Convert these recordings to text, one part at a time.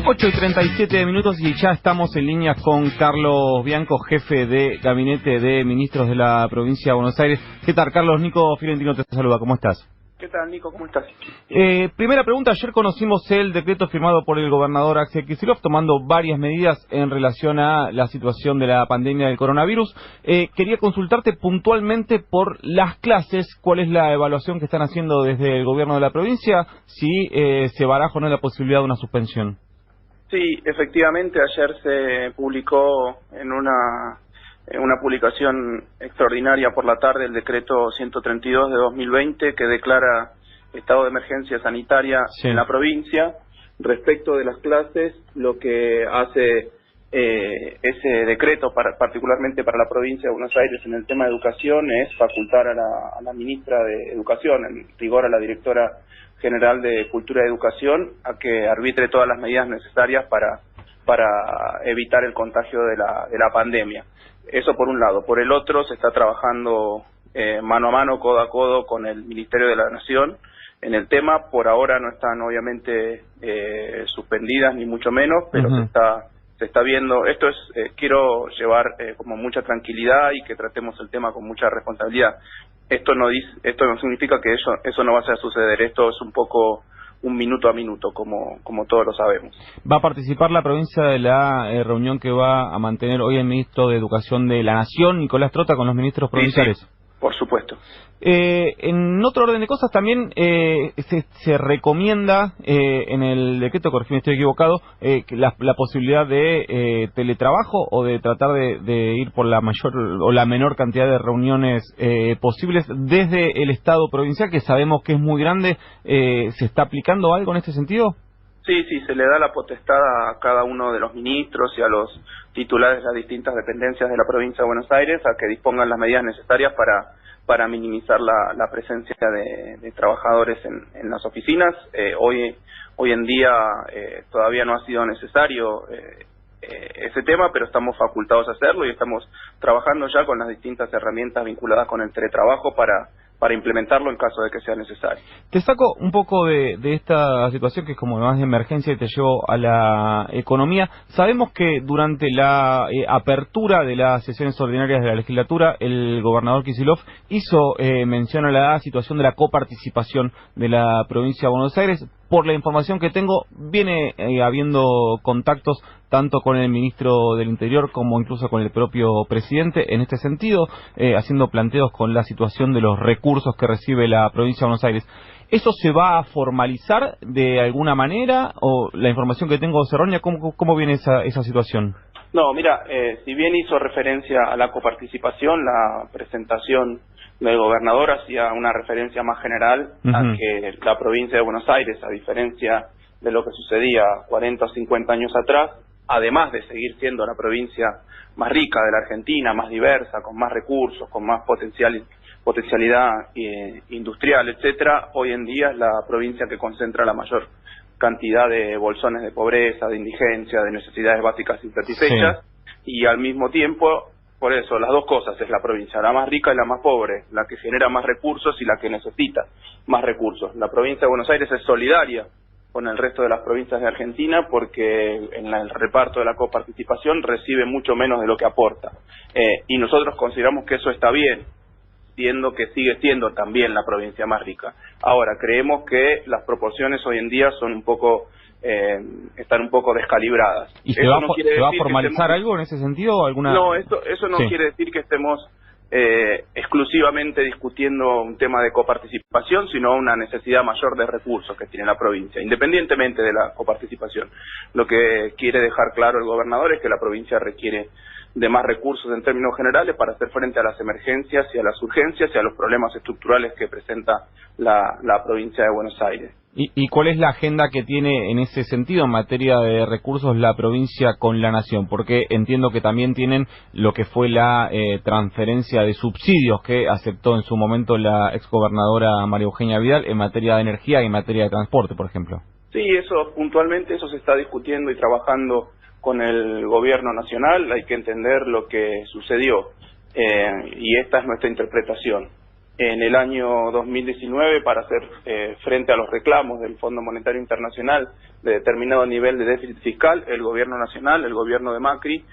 8:37 y ya estamos en línea con Carlos Bianco, jefe de gabinete de ministros de la provincia de Buenos Aires. ¿Qué tal, Carlos? Nico Fiorentino te saluda, ¿cómo estás? ¿Qué tal, Nico? ¿Cómo estás? Primera pregunta, ayer conocimos el decreto firmado por el gobernador Axel Kicillof tomando varias medidas en relación a la situación de la pandemia del coronavirus. Quería consultarte puntualmente por las clases, cuál es la evaluación que están haciendo desde el gobierno de la provincia, si se baraja o no la posibilidad de una suspensión. Sí, efectivamente, ayer se publicó en una publicación extraordinaria por la tarde el decreto 132 de 2020 que declara estado de emergencia sanitaria en la provincia. Respecto de las clases, lo que hace ese decreto, particularmente para la provincia de Buenos Aires en el tema de educación, es facultar a la ministra de Educación, en rigor a la directora general de Cultura y Educación, a que arbitre todas las medidas necesarias para evitar el contagio de la pandemia. Eso por un lado. Por el otro, se está trabajando mano a mano, codo a codo con el Ministerio de la Nación en el tema. Por ahora no están obviamente suspendidas ni mucho menos, pero se está viendo. Esto es quiero llevar como mucha tranquilidad y que tratemos el tema con mucha responsabilidad. Esto no significa que eso no vaya a suceder. Esto es un poco un minuto a minuto, como todos lo sabemos. ¿Va a participar la provincia de la reunión que va a mantener hoy el ministro de Educación de la Nación, Nicolás Trota, con los ministros provinciales? Sí, por supuesto. En otro orden de cosas también se recomienda en el decreto, corregime si estoy equivocado, la posibilidad de teletrabajo o de tratar de ir por la mayor o la menor cantidad de reuniones posibles desde el Estado provincial, que sabemos que es muy grande. ¿Se está aplicando algo en este sentido? Sí, se le da la potestad a cada uno de los ministros y a los titulares de las distintas dependencias de la provincia de Buenos Aires a que dispongan las medidas necesarias para minimizar la presencia de trabajadores en las oficinas. Hoy en día todavía no ha sido necesario ese tema, pero estamos facultados a hacerlo y estamos trabajando ya con las distintas herramientas vinculadas con el teletrabajo para implementarlo en caso de que sea necesario. Te saco un poco de esta situación que es como más de emergencia y te llevo a la economía. Sabemos que durante la apertura de las sesiones ordinarias de la legislatura, el gobernador Kicillof hizo mención a la situación de la coparticipación de la provincia de Buenos Aires. Por la información que tengo, viene habiendo contactos tanto con el ministro del Interior como incluso con el propio presidente en este sentido, haciendo planteos con la situación de los recursos que recibe la provincia de Buenos Aires. ¿Eso se va a formalizar de alguna manera o la información que tengo es errónea? ¿Cómo viene esa situación? No, mira, si bien hizo referencia a la coparticipación, la presentación del gobernador hacía una referencia más general a que la provincia de Buenos Aires, a diferencia de lo que sucedía 40 o 50 años atrás, además de seguir siendo la provincia más rica de la Argentina, más diversa, con más recursos, con más potencialidad industrial, etcétera, hoy en día es la provincia que concentra la mayor cantidad de bolsones de pobreza, de indigencia, de necesidades básicas insatisfechas, y al mismo tiempo, por eso, las dos cosas, es la provincia la más rica y la más pobre, la que genera más recursos y la que necesita más recursos. La provincia de Buenos Aires es solidaria con el resto de las provincias de Argentina porque en el reparto de la coparticipación recibe mucho menos de lo que aporta. Y nosotros consideramos que eso está bien, siendo que sigue siendo también la provincia más rica. Ahora, creemos que las proporciones hoy en día son están un poco descalibradas. ¿Y se va a formalizar algo en ese sentido? No, eso no quiere decir que estemos exclusivamente discutiendo un tema de coparticipación, sino una necesidad mayor de recursos que tiene la provincia, independientemente de la coparticipación. Lo que quiere dejar claro el gobernador es que la provincia requiere de más recursos en términos generales para hacer frente a las emergencias y a las urgencias y a los problemas estructurales que presenta la provincia de Buenos Aires. ¿Y cuál es la agenda que tiene en ese sentido en materia de recursos la provincia con la nación? Porque entiendo que también tienen lo que fue la transferencia de subsidios que aceptó en su momento la exgobernadora María Eugenia Vidal en materia de energía y en materia de transporte, por ejemplo. Sí, puntualmente eso se está discutiendo y trabajando con el gobierno nacional. Hay que entender lo que sucedió y esta es nuestra interpretación. en el año 2019 para hacer frente a los reclamos del Fondo Monetario Internacional de determinado nivel de déficit fiscal. El gobierno nacional, el gobierno de Macri,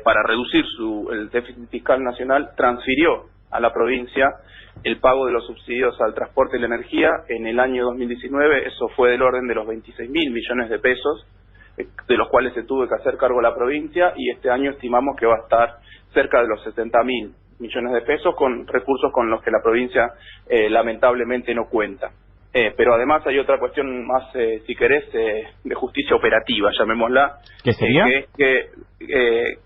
para reducir el déficit fiscal nacional, transfirió a la provincia el pago de los subsidios al transporte y la energía. En el año 2019 eso fue del orden de los 26.000 millones de pesos, de los cuales se tuvo que hacer cargo la provincia, y este año estimamos que va a estar cerca de los 70.000 millones de pesos, con recursos con los que la provincia lamentablemente no cuenta. Pero además hay otra cuestión más, si querés, de justicia operativa, llamémosla. ¿Qué sería? Que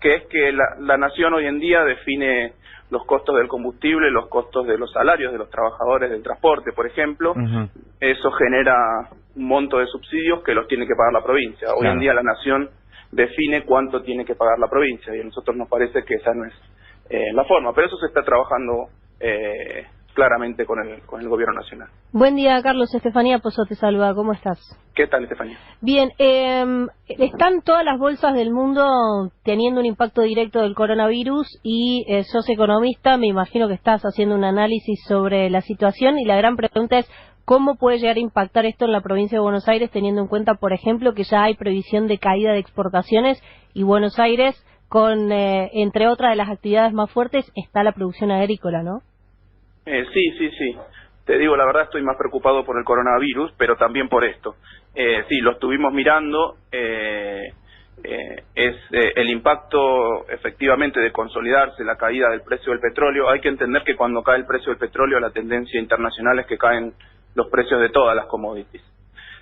es que la nación hoy en día define los costos del combustible, los costos de los salarios de los trabajadores del transporte, por ejemplo. Eso genera un monto de subsidios que los tiene que pagar la provincia. Hoy en día la nación define cuánto tiene que pagar la provincia, y a nosotros nos parece que esa no es la forma, pero eso se está trabajando claramente con el gobierno nacional. Buen día, Carlos. Estefanía Pozo te saluda. ¿Cómo estás? ¿Qué tal, Estefanía? Bien, están todas las bolsas del mundo teniendo un impacto directo del coronavirus y sos economista, me imagino que estás haciendo un análisis sobre la situación, y la gran pregunta es ¿cómo puede llegar a impactar esto en la provincia de Buenos Aires, teniendo en cuenta, por ejemplo, que ya hay previsión de caída de exportaciones y Buenos Aires, con entre otras de las actividades más fuertes, está la producción agrícola, ¿no? Sí. Te digo, la verdad estoy más preocupado por el coronavirus, pero también por esto. Sí, lo estuvimos mirando. Es el impacto efectivamente de consolidarse la caída del precio del petróleo. Hay que entender que cuando cae el precio del petróleo, la tendencia internacional es que caen los precios de todas las commodities.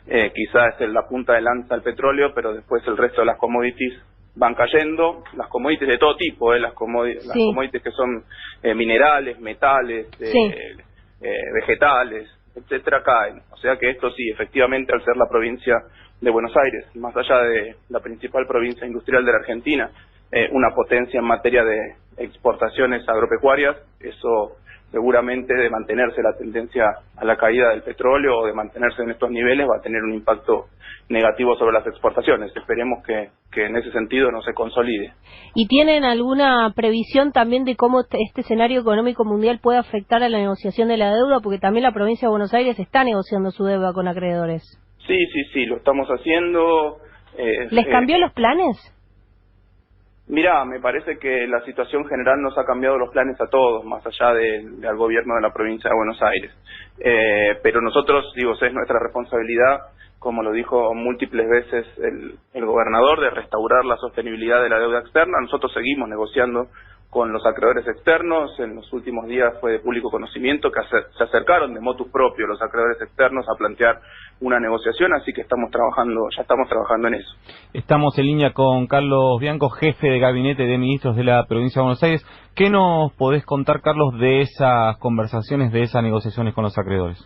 Quizás es la punta de lanza el petróleo, pero después el resto de las commodities van cayendo, las commodities de todo tipo, las commodities que son minerales, metales, vegetales, etcétera, caen. O sea que esto sí, efectivamente, al ser la provincia de Buenos Aires, más allá de la principal provincia industrial de la Argentina, una potencia en materia de exportaciones agropecuarias, eso seguramente, de mantenerse la tendencia a la caída del petróleo o de mantenerse en estos niveles, va a tener un impacto negativo sobre las exportaciones. Esperemos que en ese sentido no se consolide. ¿Y tienen alguna previsión también de cómo este escenario económico mundial puede afectar a la negociación de la deuda? Porque también la provincia de Buenos Aires está negociando su deuda con acreedores. Sí, lo estamos haciendo. ¿Les cambió los planes? Mirá, me parece que la situación general nos ha cambiado los planes a todos, más allá del gobierno de la provincia de Buenos Aires. Pero nosotros, es nuestra responsabilidad, como lo dijo múltiples veces el gobernador, de restaurar la sostenibilidad de la deuda externa. Nosotros seguimos negociando con los acreedores externos. En los últimos días fue de público conocimiento que se acercaron de motus propio los acreedores externos a plantear una negociación, así que ya estamos trabajando en eso. Estamos en línea con Carlos Bianco, jefe de gabinete de ministros de la provincia de Buenos Aires. ¿Qué nos podés contar, Carlos, de esas conversaciones, de esas negociaciones con los acreedores?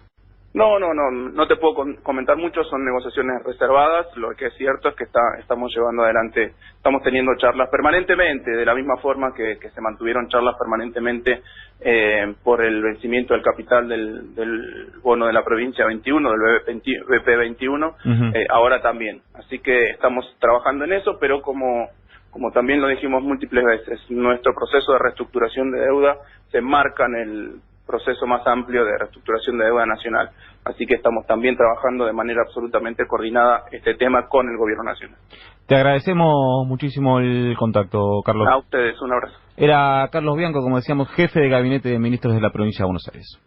No te puedo comentar mucho, son negociaciones reservadas. Lo que es cierto es que estamos llevando adelante, estamos teniendo charlas permanentemente, de la misma forma que se mantuvieron charlas permanentemente por el vencimiento del capital del bono de la provincia 21, del BP 21, ahora también. Así que estamos trabajando en eso, pero como también lo dijimos múltiples veces, nuestro proceso de reestructuración de deuda se enmarca en el proceso más amplio de reestructuración de deuda nacional. Así que estamos también trabajando de manera absolutamente coordinada este tema con el gobierno nacional. Te agradecemos muchísimo el contacto, Carlos. A ustedes, un abrazo. Era Carlos Bianco, como decíamos, jefe de gabinete de ministros de la provincia de Buenos Aires.